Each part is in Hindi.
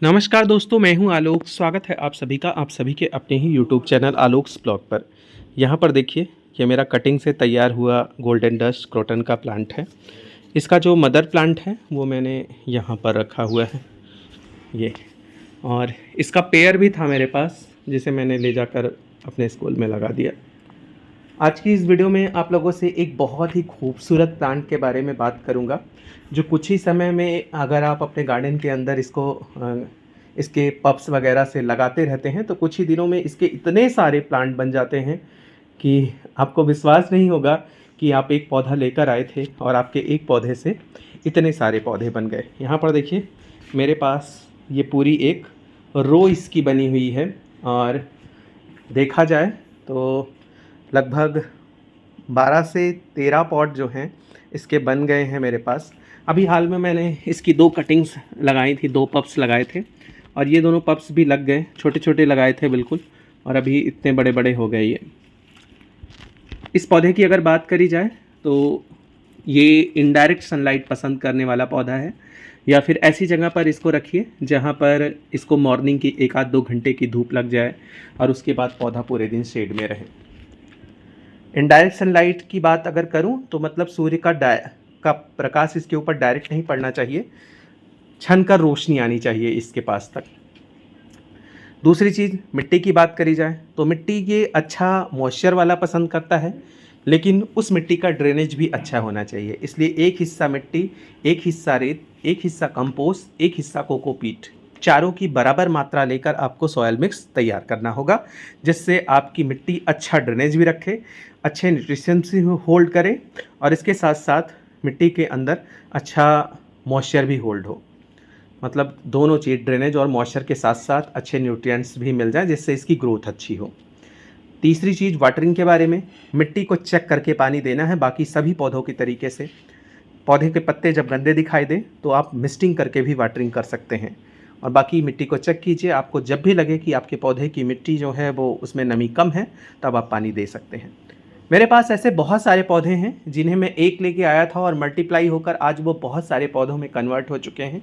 नमस्कार दोस्तों, मैं हूं आलोक। स्वागत है आप सभी का आप सभी के अपने ही यूट्यूब चैनल आलोक्स ब्लॉग पर। यहां पर देखिए, ये मेरा कटिंग से तैयार हुआ गोल्डन डस्ट क्रोटन का प्लांट है। इसका जो मदर प्लांट है वो मैंने यहां पर रखा हुआ है ये, और इसका पेयर भी था मेरे पास जिसे मैंने ले जाकर अपने स्कूल में लगा दिया। आज की इस वीडियो में आप लोगों से एक बहुत ही खूबसूरत प्लांट के बारे में बात करूंगा, जो कुछ ही समय में अगर आप अपने गार्डन के अंदर इसके पप्स वगैरह से लगाते रहते हैं तो कुछ ही दिनों में इसके इतने सारे प्लांट बन जाते हैं कि आपको विश्वास नहीं होगा कि आप एक पौधा लेकर आए थे और आपके एक पौधे से इतने सारे पौधे बन गए। यहाँ पर देखिए, मेरे पास ये पूरी एक रो इसकी बनी हुई है, और देखा जाए तो लगभग 12 से 13 पॉट जो हैं इसके बन गए हैं मेरे पास। अभी हाल में मैंने इसकी 2 कटिंग्स लगाई थी, 2 पप्स लगाए थे, और ये दोनों पप्स भी लग गए। छोटे छोटे लगाए थे बिल्कुल, और अभी इतने बड़े बड़े हो गए ये। इस पौधे की अगर बात करी जाए तो ये इनडायरेक्ट सनलाइट पसंद करने वाला पौधा है, या फिर ऐसी जगह पर इसको रखिए जहाँ पर इसको मॉर्निंग की 1-2 घंटे की धूप लग जाए और उसके बाद पौधा पूरे दिन शेड में रहे। इनडायरेक्ट सनलाइट की बात अगर करूं तो मतलब सूर्य का प्रकाश इसके ऊपर डायरेक्ट नहीं पड़ना चाहिए, छन कर रोशनी आनी चाहिए इसके पास तक। दूसरी चीज़, मिट्टी की बात करी जाए तो मिट्टी ये अच्छा मॉइस्चर वाला पसंद करता है, लेकिन उस मिट्टी का ड्रेनेज भी अच्छा होना चाहिए। इसलिए एक हिस्सा मिट्टी, एक हिस्सा रेत, एक हिस्सा कंपोस्ट, एक हिस्सा कोकोपीट, चारों की बराबर मात्रा लेकर आपको सॉयल मिक्स तैयार करना होगा, जिससे आपकी मिट्टी अच्छा ड्रेनेज भी रखे, अच्छे न्यूट्रिशंस होल्ड करे, और इसके साथ साथ मिट्टी के अंदर अच्छा मॉइस्चर भी होल्ड हो। मतलब दोनों चीज़, ड्रेनेज और मॉइस्चर के साथ साथ अच्छे न्यूट्रिएंट्स भी मिल जाएं, जिससे इसकी ग्रोथ अच्छी हो। तीसरी चीज़, वाटरिंग के बारे में, मिट्टी को चेक करके पानी देना है। बाकी सभी पौधों की तरीके से पौधे के पत्ते जब गंदे दिखाई दें तो आप मिस्टिंग करके भी वाटरिंग कर सकते हैं, और बाकी मिट्टी को चेक कीजिए। आपको जब भी लगे कि आपके पौधे की मिट्टी जो है वो उसमें नमी कम है, तब आप पानी दे सकते हैं। मेरे पास ऐसे बहुत सारे पौधे हैं जिन्हें मैं एक लेके आया था और मल्टीप्लाई होकर आज वो बहुत सारे पौधों में कन्वर्ट हो चुके हैं।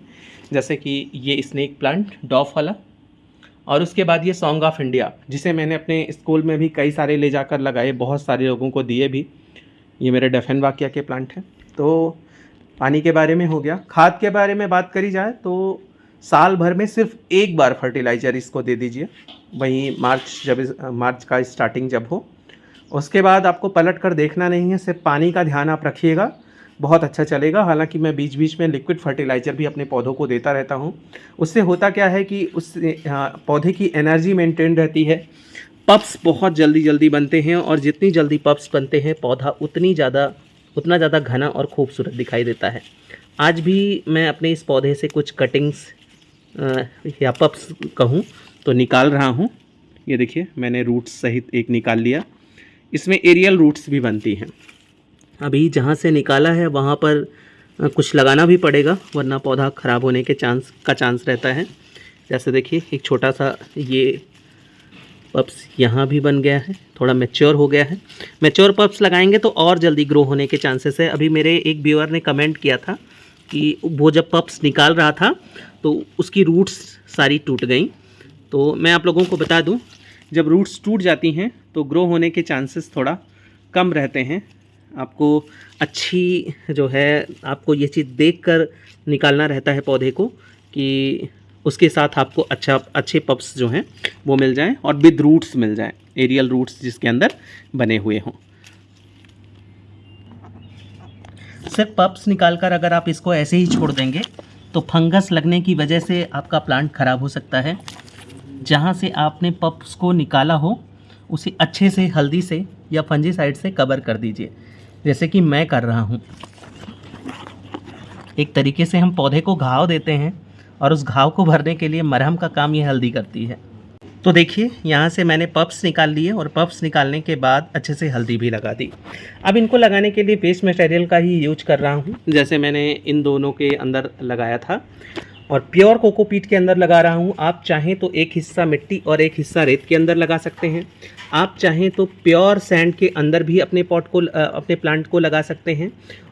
जैसे कि ये स्नेक प्लांट डॉफ वाला, और उसके बाद ये सॉन्ग ऑफ इंडिया, जिसे मैंने अपने स्कूल में भी कई सारे ले जाकर लगाए, बहुत सारे लोगों को दिए भी। ये मेरे डेफेनवाकिया के प्लांट हैं। तो पानी के बारे में हो गया। खाद के बारे में बात करी जाए तो साल भर में सिर्फ एक बार फर्टिलाइज़र इसको दे दीजिए, वहीं मार्च का स्टार्टिंग जब हो। उसके बाद आपको पलट कर देखना नहीं है, सिर्फ पानी का ध्यान आप रखिएगा, बहुत अच्छा चलेगा। हालांकि मैं बीच बीच में लिक्विड फर्टिलाइज़र भी अपने पौधों को देता रहता हूं। उससे होता क्या है कि उस पौधे की एनर्जी मेंटेन रहती है। पप्स बहुत जल्दी जल्दी बनते हैं, और जितनी जल्दी पप्स बनते हैं पौधा उतना ज़्यादा घना और खूबसूरत दिखाई देता है। आज भी मैं अपने इस पौधे से कुछ कटिंग्स या पप्स कहूँ तो निकाल रहा हूँ। ये देखिए, मैंने रूट्स सहित एक निकाल लिया। इसमें एरियल रूट्स भी बनती हैं। अभी जहाँ से निकाला है वहाँ पर कुछ लगाना भी पड़ेगा, वरना पौधा ख़राब होने के चांस रहता है। जैसे देखिए, एक छोटा सा ये पप्स यहाँ भी बन गया है, थोड़ा मैच्योर हो गया है। मैच्योर पप्स लगाएंगे तो और जल्दी ग्रो होने के चांसेस है। अभी मेरे एक व्यूअर ने कमेंट किया था कि वो जब पप्स निकाल रहा था तो उसकी रूट्स सारी टूट गई। तो मैं आप लोगों को बता दूं, जब रूट्स टूट जाती हैं तो ग्रो होने के चांसेस थोड़ा कम रहते हैं। आपको आपको ये चीज़ देखकर निकालना रहता है पौधे को, कि उसके साथ आपको अच्छे पप्स जो हैं वो मिल जाएं, और विद रूट्स मिल जाएं, एरियल रूट्स जिसके अंदर बने हुए हों। सिर्फ पप्स निकालकर अगर आप इसको ऐसे ही छोड़ देंगे तो फंगस लगने की वजह से आपका प्लांट ख़राब हो सकता है। जहाँ से आपने पप्स को निकाला हो उसे अच्छे से हल्दी से या फंजीसाइड से कवर कर दीजिए, जैसे कि मैं कर रहा हूँ। एक तरीके से हम पौधे को घाव देते हैं, और उस घाव को भरने के लिए मरहम का काम ये हल्दी करती है। तो देखिए, यहाँ से मैंने पप्स निकाल लिए, और पप्स निकालने के बाद अच्छे से हल्दी भी लगा दी। अब इनको लगाने के लिए वेस्ट मटेरियल का ही यूज कर रहा हूँ, जैसे मैंने इन दोनों के अंदर लगाया था, और प्योर कोकोपीट के अंदर लगा रहा हूँ। आप चाहें तो एक हिस्सा मिट्टी और एक हिस्सा रेत के अंदर लगा सकते हैं। आप चाहें तो प्योर सैंड के अंदर भी अपने प्लांट को लगा सकते हैं,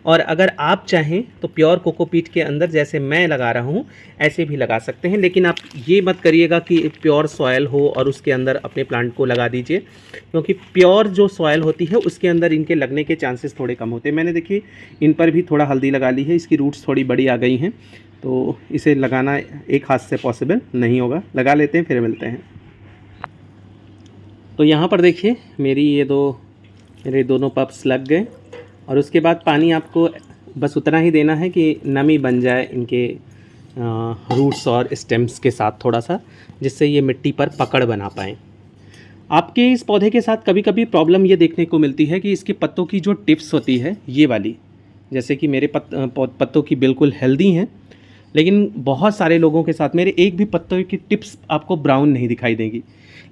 और अगर आप चाहें तो प्योर कोकोपीट के अंदर जैसे मैं लगा रहा हूँ ऐसे भी लगा सकते हैं, लेकिन आप ये मत करिएगा कि प्योर सॉयल हो और उसके अंदर अपने प्लांट को लगा दीजिए, क्योंकि प्योर जो सॉयल होती है उसके अंदर इनके लगने के चांसेस थोड़े कम होते हैं। मैंने देखिए इन पर भी थोड़ा हल्दी लगा ली है, इसकी रूट्स थोड़ी बड़ी आ गई हैं, तो इसे लगाना एक हाथ से पॉसिबल नहीं होगा। लगा लेते हैं फिर मिलते हैं। तो यहाँ पर देखिए मेरे दोनों पप्स लग गए, और उसके बाद पानी आपको बस उतना ही देना है कि नमी बन जाए इनके रूट्स और स्टेम्स के साथ थोड़ा सा, जिससे ये मिट्टी पर पकड़ बना पाएँ। आपके इस पौधे के साथ कभी कभी प्रॉब्लम ये देखने को मिलती है कि इसके पत्तों की जो टिप्स होती है ये वाली, जैसे कि मेरे पत्तों की बिल्कुल हेल्दी हैं, लेकिन बहुत सारे लोगों के साथ मेरे एक भी पत्तों की टिप्स आपको ब्राउन नहीं दिखाई देगी।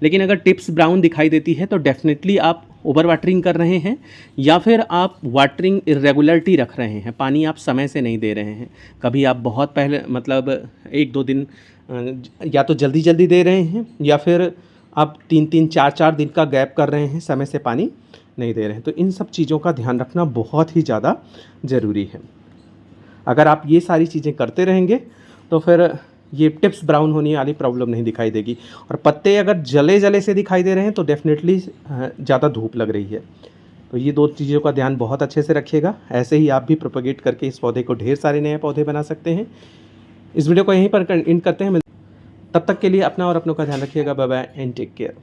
लेकिन अगर टिप्स ब्राउन दिखाई देती है तो डेफिनेटली आप ओवर वाटरिंग कर रहे हैं, या फिर आप वाटरिंग इरेगुलरिटी रख रहे हैं, पानी आप समय से नहीं दे रहे हैं। कभी आप बहुत पहले मतलब 1-2 दिन या तो जल्दी जल्दी दे रहे हैं, या फिर आप 3-3 4-4 दिन का गैप कर रहे हैं, समय से पानी नहीं दे रहे हैं। तो इन सब चीज़ों का ध्यान रखना बहुत ही ज़्यादा ज़रूरी है। अगर आप ये सारी चीज़ें करते रहेंगे तो फिर ये टिप्स ब्राउन होने वाली प्रॉब्लम नहीं दिखाई देगी। और पत्ते अगर जले जले से दिखाई दे रहे हैं तो डेफिनेटली ज़्यादा धूप लग रही है। तो ये 2 चीज़ों का ध्यान बहुत अच्छे से रखिएगा। ऐसे ही आप भी प्रोपेगेट करके इस पौधे को ढेर सारे नए पौधे बना सकते हैं। इस वीडियो को यहीं पर एंड करते हैं। तब तक के लिए अपना और अपनों का ध्यान रखिएगा। Bye bye and take care.